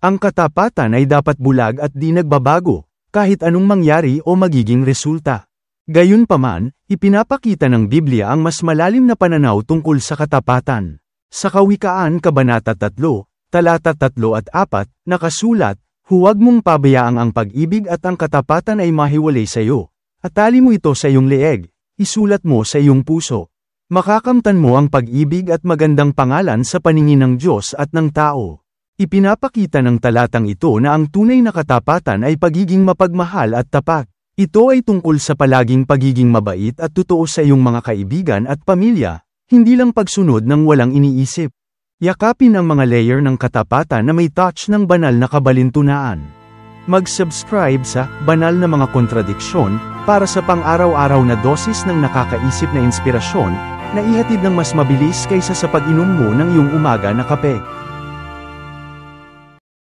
Ang katapatan ay dapat bulag at di nagbabago, kahit anong mangyari o magiging resulta. Gayunpaman, ipinapakita ng Biblia ang mas malalim na pananaw tungkol sa katapatan. Sa Kawikaan Kabanata 3, talata 3 at 4, nakasulat, "Huwag mong pabayaang ang pag-ibig at ang katapatan ay mahiwalay sa iyo. Atali mo ito sa iyong leeg, isulat mo sa iyong puso. Makakamtan mo ang pag-ibig at magandang pangalan sa paningin ng Diyos at ng tao." Ipinapakita ng talatang ito na ang tunay na katapatan ay pagiging mapagmahal at tapat. Ito ay tungkol sa palaging pagiging mabait at totoo sa iyong mga kaibigan at pamilya, hindi lang pagsunod ng walang iniisip. Yakapin ang mga layer ng katapatan na may touch ng banal na kabalintunaan. Mag-subscribe sa Banal na Mga Kontradiksyon para sa pang-araw-araw na dosis ng nakakaisip na inspirasyon na ihatid ng mas mabilis kaysa sa pag-inom mo ng iyong umaga na kape.